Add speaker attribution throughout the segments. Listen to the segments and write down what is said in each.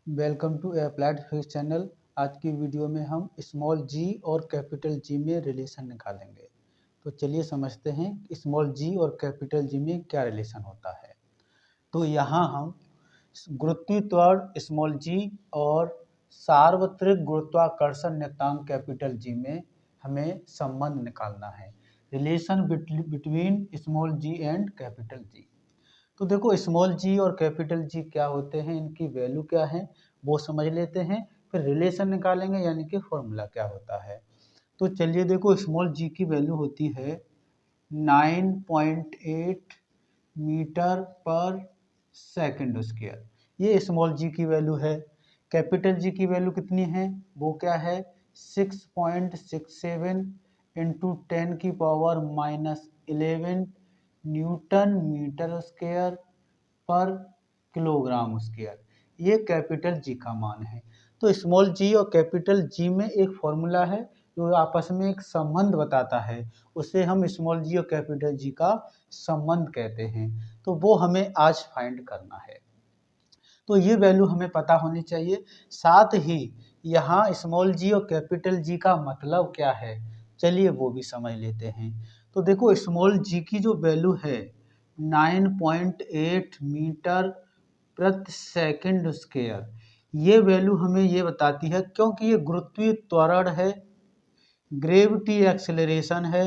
Speaker 1: Welcome to applied physics channel. आज की video में हम स्मॉल जी और कैपिटल जी में रिलेशन निकालेंगे। तो चलिए समझते हैं स्मॉल जी और कैपिटल जी में क्या रिलेशन होता है। तो यहाँ हम गुरुत्वीय त्वरण स्मॉल जी और सार्वत्रिक गुरुत्वाकर्षण नियतांक कैपिटल जी में हमें संबंध निकालना है, relation between small G and capital G. तो देखो स्मॉल जी और कैपिटल जी क्या होते हैं, इनकी वैल्यू क्या है वो समझ लेते हैं, फिर रिलेशन निकालेंगे यानी कि फॉर्मूला क्या होता है। तो चलिए देखो स्मॉल जी की वैल्यू होती है 9.8 मीटर पर सेकंड स्क्वायर, ये स्मॉल जी की वैल्यू है। कैपिटल जी की वैल्यू कितनी है, वो क्या है 6.67 इंटू 10⁻11 न्यूटन मीटर स्क्वायर पर किलोग्राम स्क्वायर, ये कैपिटल जी का मान है। तो स्मॉल जी और कैपिटल जी में एक फॉर्मूला है जो आपस में एक संबंध बताता है, उसे हम स्मॉल जी और कैपिटल जी का संबंध कहते हैं। तो वो हमें आज फाइंड करना है। तो ये वैल्यू हमें पता होनी चाहिए। साथ ही यहाँ स्मॉल जी और कैपिटल जी का मतलब क्या है, चलिए वो भी समझ लेते हैं। तो देखो स्मॉल जी की जो वैल्यू है 9.8 मीटर प्रति सेकंड स्क्वायर, ये वैल्यू हमें ये बताती है क्योंकि ये गुरुत्वीय त्वरण है, ग्रेविटी एक्सेलरेशन है।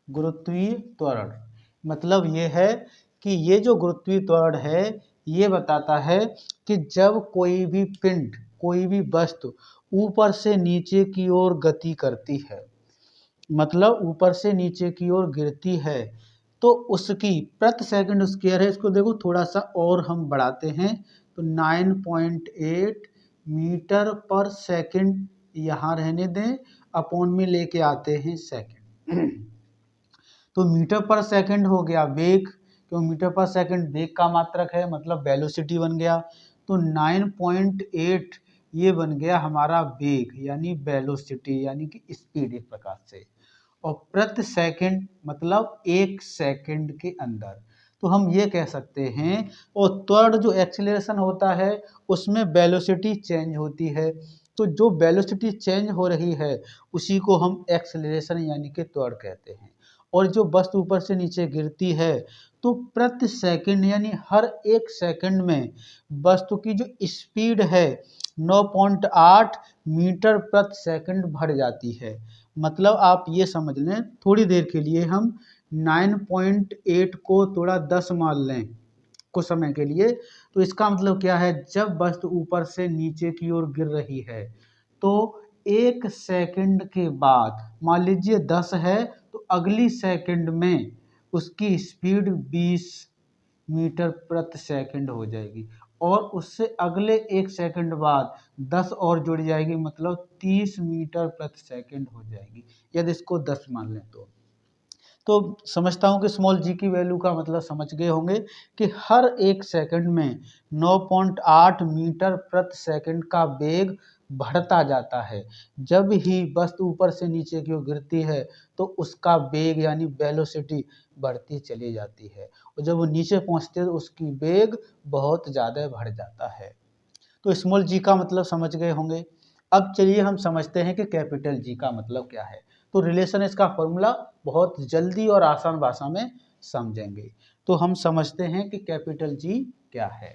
Speaker 1: गुरुत्वीय त्वरण मतलब ये है कि ये जो गुरुत्वीय त्वरण है ये बताता है कि जब कोई भी पिंड, कोई भी वस्तु ऊपर से नीचे की ओर गति करती है, मतलब ऊपर से नीचे की ओर गिरती है, तो उसकी प्रति सेकंड स्क्वायर है, इसको देखो थोड़ा सा और हम बढ़ाते हैं तो 9.8 मीटर पर सेकंड यहाँ रहने दें, अपॉन में लेके आते हैं सेकंड। तो मीटर पर सेकंड हो गया वेग, क्यों मीटर पर सेकंड वेग का मात्रक है, मतलब वेलोसिटी बन गया। तो 9.8 ये बन गया हमारा वेग यानी वेलोसिटी यानी कि स्पीड एक प्रकार से, और प्रति सेकंड मतलब एक सेकंड के अंदर। तो हम ये कह सकते हैं, और त्वरण जो एक्सीलरेशन होता है उसमें वेलोसिटी चेंज होती है, तो जो वेलोसिटी चेंज हो रही है उसी को हम एक्सीलरेशन यानी कि त्वरण कहते हैं। और जो वस्तु ऊपर से नीचे गिरती है तो प्रति सेकंड यानी हर एक सेकंड में वस्तु की जो स्पीड है 9.8 मीटर प्रति सेकंड बढ़ जाती है। मतलब आप ये समझ लें, थोड़ी देर के लिए हम 9.8 को थोड़ा 10 मान लें कुछ समय के लिए, तो इसका मतलब क्या है, जब वस्तु ऊपर से नीचे की ओर गिर रही है तो एक सेकंड के बाद मान लीजिए 10 है तो अगली सेकंड में उसकी स्पीड 20 मीटर प्रति सेकंड हो जाएगी, और उससे अगले एक सेकंड बाद 10 और जुड़ जाएगी, मतलब 30 मीटर प्रति सेकंड हो जाएगी, यदि इसको 10 मान लें तो समझता हूँ कि स्मॉल जी की वैल्यू का मतलब समझ गए होंगे कि हर एक सेकंड में 9.8 मीटर प्रति सेकंड का वेग बढ़ता जाता है। जब ही वस्तु ऊपर से नीचे की ओर गिरती है तो उसका वेग यानी वेलोसिटी बढ़ती चली जाती है, और जब वो नीचे पहुंचते है तो उसकी वेग बहुत ज़्यादा बढ़ जाता है। तो स्मॉल जी का मतलब समझ गए होंगे। अब चलिए हम समझते हैं कि कैपिटल जी का मतलब क्या है। तो रिलेशन इसका फॉर्मूला बहुत जल्दी और आसान भाषा में समझेंगे। तो हम समझते हैं कि कैपिटल जी क्या है।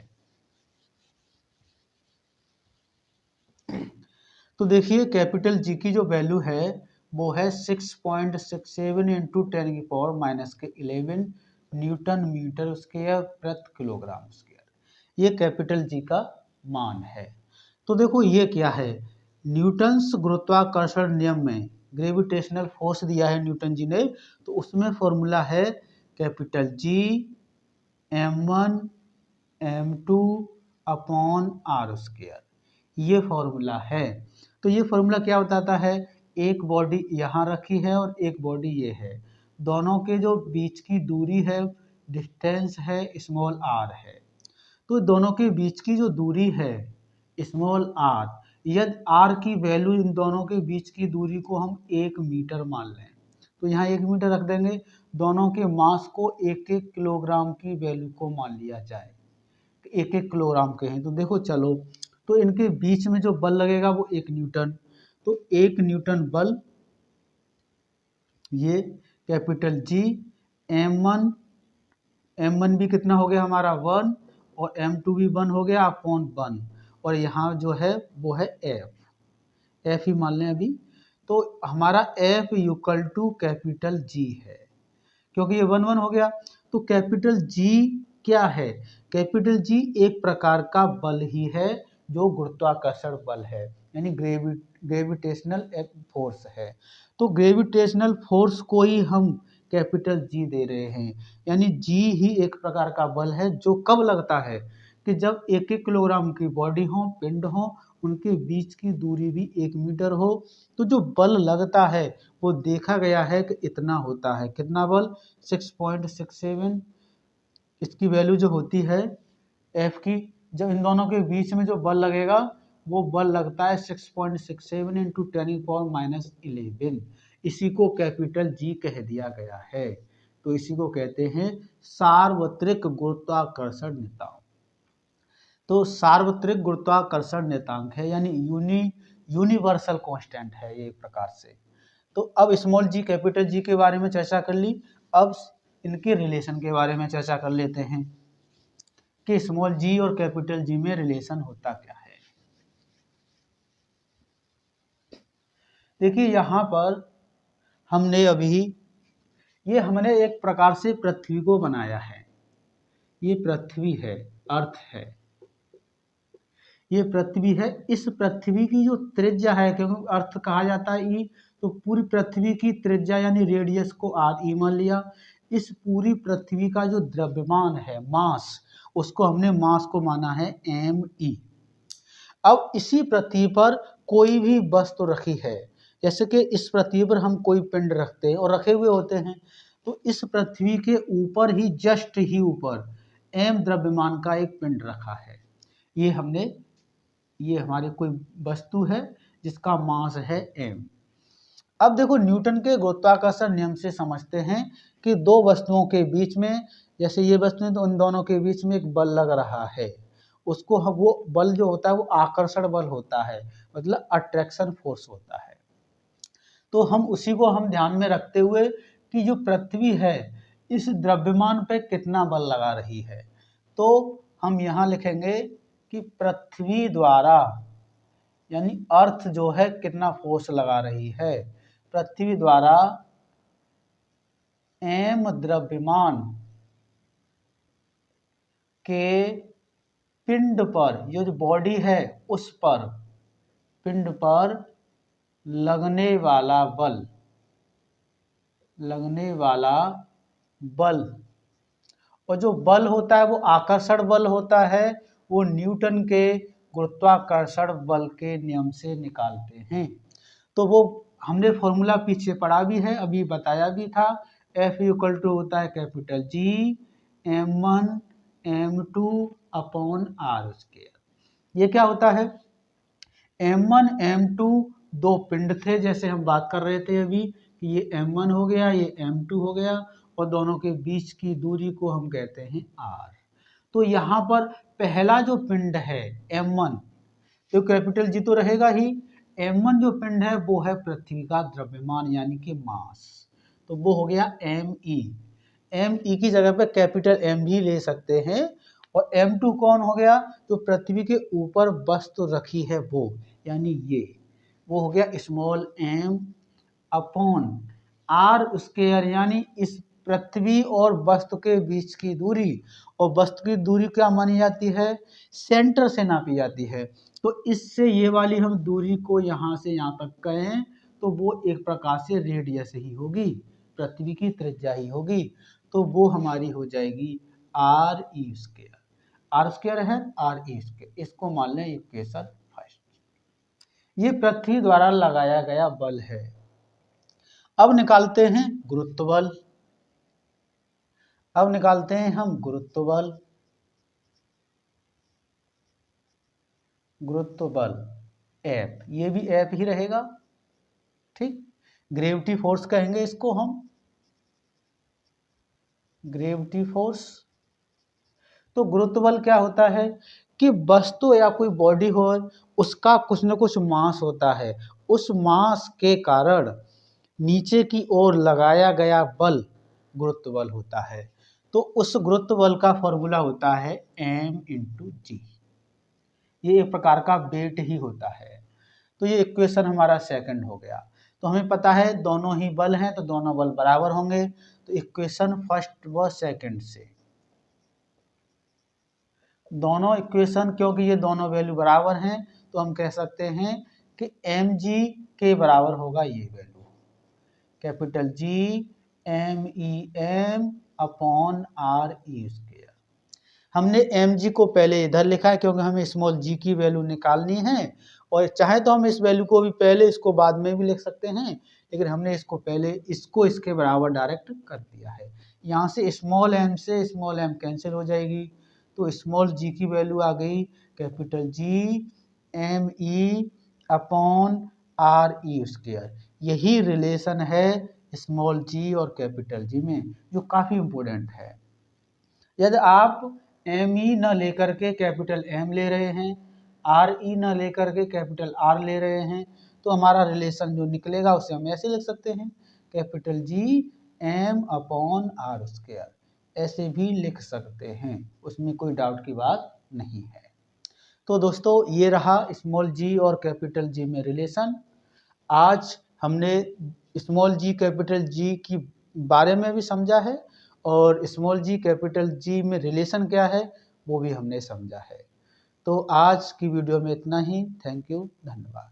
Speaker 1: तो देखिए कैपिटल जी की जो वैल्यू है वो है 6.67 इंटू 10⁻⁻11 न्यूटन मीटर स्क्वायर प्रति किलोग्राम स्क्वायर, ये कैपिटल जी का मान है। तो देखो ये क्या है, न्यूटन्स गुरुत्वाकर्षण नियम में ग्रेविटेशनल फोर्स दिया है न्यूटन जी ने, तो उसमें फॉर्मूला है capital G m1 m2 upon R square, ये फॉर्मूला है। तो ये फॉर्मूला क्या बताता है, एक बॉडी यहाँ रखी है और एक बॉडी ये है, दोनों के जो बीच की दूरी है डिस्टेंस है स्मॉल आर है। तो दोनों के बीच की जो दूरी है स्मॉल आर, यदि आर की वैल्यू इन दोनों के बीच की दूरी को हम 1 मीटर मान लें तो यहाँ 1 मीटर रख देंगे। दोनों के मास को 1-1 किलोग्राम की वैल्यू को मान लिया जाए, 1-1 किलोग्राम के हैं। तो देखो चलो, तो इनके बीच में जो बल लगेगा वो 1 न्यूटन। तो 1 न्यूटन बल, ये कैपिटल जी, M1 भी कितना हो गया हमारा 1, और M2 भी 1 हो गया अपॉन 1, और यहाँ जो है वो है F ही मान लें अभी। तो हमारा F equal to capital G है, क्योंकि ये 1-1 हो गया। तो कैपिटल जी क्या है? कैपिटल जी एक प्रकार का बल ही है जो गुरुत्वाकर्षण बल है, यानी ग्रेविटेशनल फोर्स है। तो ग्रेविटेशनल फोर्स को ही हम कैपिटल जी दे रहे हैं, यानी जी ही एक प्रकार का बल है जो कब लगता है कि जब 1-1 किलोग्राम की बॉडी हो, पिंड हो, उनके बीच की दूरी भी 1 मीटर हो, तो जो बल लगता है वो देखा गया है कि इतना होता है। कितना बल? 6.67। इसकी वैल्यू जो होती है F की, जब इन दोनों के बीच में जो बल लगेगा वो बल लगता है 6.67 इंटू 10⁻11। इसी को कैपिटल जी कह दिया गया है। तो इसी को कहते हैं सार्वत्रिक गुरुत्वाकर्षण नियतांक। तो सार्वत्रिक गुरुत्वाकर्षण नियतांक है, यानी यूनिवर्सल कांस्टेंट है ये एक प्रकार से। तो अब स्मॉल जी कैपिटल जी के बारे में चर्चा कर ली। अब इनके रिलेशन के बारे में चर्चा कर लेते हैं कि स्मॉल जी और कैपिटल जी में रिलेशन होता क्या है। देखिए यहाँ पर हमने एक प्रकार से पृथ्वी को बनाया है। ये पृथ्वी है, अर्थ है, ये पृथ्वी है। इस पृथ्वी की जो त्रिज्या है, क्योंकि अर्थ कहा जाता है ई, तो पूरी पृथ्वी की त्रिज्या यानी रेडियस को आर ई मान लिया। इस पूरी पृथ्वी का जो द्रव्यमान है, मास, उसको हमने मास को माना है एम ई। अब इसी पृथ्वी पर कोई भी वस्तु रखी है, जैसे कि इस पृथ्वी पर हम कोई पिंड रखते हैं और रखे हुए होते हैं, तो इस पृथ्वी के ऊपर ही, जस्ट ही ऊपर एम द्रव्यमान का एक पिंड रखा है। ये हमारी कोई वस्तु है जिसका मास है m। अब देखो न्यूटन के गुरुत्वाकर्षण नियम से समझते हैं कि दो वस्तुओं के बीच में, जैसे ये वस्तुएं, तो उन दोनों के बीच में एक बल लग रहा है, उसको हम, वो बल जो होता है वो आकर्षण बल होता है, मतलब अट्रैक्शन फोर्स होता है। तो हम उसी को हम ध्यान में रखते हुए कि जो पृथ्वी है इस द्रव्यमान पे कितना बल लगा रही है, तो हम यहाँ लिखेंगे कि पृथ्वी द्वारा, यानी अर्थ जो है कितना फोर्स लगा रही है, पृथ्वी द्वारा एम द्रव्यमान के पिंड पर, ये जो बॉडी है उस पर, पिंड पर लगने वाला बल, और जो बल होता है वो आकर्षण बल होता है, वो न्यूटन के गुरुत्वाकर्षण बल के नियम से निकालते हैं। तो वो हमने फॉर्मूला पीछे पढ़ा भी है, अभी बताया भी था। F इक्वल टू होता है capital G M1 M2 upon R square. ये क्या होता है? M1 M2 दो पिंड थे, जैसे हम बात कर रहे थे अभी कि ये M1 हो गया, ये M2 हो गया, और दोनों के बीच की दूरी को हम कहते हैं R। तो यहाँ पर पहला जो पिंड है M1, तो कैपिटल जी तो रहेगा ही। M1 जो पिंड है वो है पृथ्वी का द्रव्यमान यानी कि मास, तो वो हो गया Me। Me की जगह पे कैपिटल M भी ले सकते हैं। और M2 कौन हो गया? जो पृथ्वी के ऊपर वस्तु रखी है वो, यानी वो हो गया small m upon R square, यानी इस पृथ्वी और वस्तु के बीच की दूरी, और वस्तु की दूरी क्या मानी जाती है? सेंटर से नापी जाती है। तो इससे ये वाली हम दूरी को यहाँ से यहाँ तक कहें तो वो एक प्रकार से रेडियस ही होगी, पृथ्वी की त्रिज्या ही होगी। तो वो हमारी हो जाएगी R E square. R square है आर ई स्क्वायर, इसको मान लें इक्वेशन फर्स्ट। ये पृथ्वी द्वारा लगाया गया बल है। अब निकालते हैं गुरुत्व बल। अब निकालते हैं हम गुरुत्व बल। गुरुत्व बल F, ये भी F ही रहेगा, ठीक। ग्रेविटी फोर्स कहेंगे इसको हम, ग्रेविटी फोर्स। तो गुरुत्व बल क्या होता है कि वस्तु या कोई बॉडी हो, उसका कुछ न कुछ मास होता है, उस मास के कारण नीचे की ओर लगाया गया बल गुरुत्व बल होता है। तो उस गुरुत्व बल का फॉर्मूला होता है m×g। ये एक प्रकार का वेट ही होता है। तो ये इक्वेशन हमारा सेकंड हो गया। तो हमें पता है दोनों ही बल हैं तो दोनों बल बराबर होंगे। तो इक्वेशन फर्स्ट व सेकंड से दोनों इक्वेशन, क्योंकि ये दोनों वैल्यू बराबर हैं तो हम कह सकते हैं कि mg के बराबर होगा ये value, capital G MEM upon RE square. हमने mg को पहले इधर लिखा है क्योंकि हमें स्मॉल g की वैल्यू निकालनी है, और चाहे तो हम इस वैल्यू को भी पहले इसको बाद में भी लिख सकते हैं, लेकिन हमने इसको पहले इसको इसके बराबर डायरेक्ट कर दिया है। यहाँ से स्मॉल m से स्मॉल m कैंसिल हो जाएगी, तो स्मॉल g की वैल्यू आ गई capital G ME upon RE square. यही रिलेशन है स्मॉल g और कैपिटल G में, जो काफ़ी इम्पोर्टेंट है। यदि आप ME न लेकर के कैपिटल M ले रहे हैं, RE न लेकर के कैपिटल R ले रहे हैं, तो हमारा रिलेशन जो निकलेगा उसे हम ऐसे लिख सकते हैं, capital G M upon R square. ऐसे भी लिख सकते हैं, उसमें कोई डाउट की बात नहीं है। तो दोस्तों ये रहा स्मॉल g और कैपिटल G में रिलेशन। आज हमने स्मॉल g कैपिटल G की बारे में भी समझा है, और स्मॉल g कैपिटल G में रिलेशन क्या है वो भी हमने समझा है। तो आज की वीडियो में इतना ही। थैंक यू, धन्यवाद।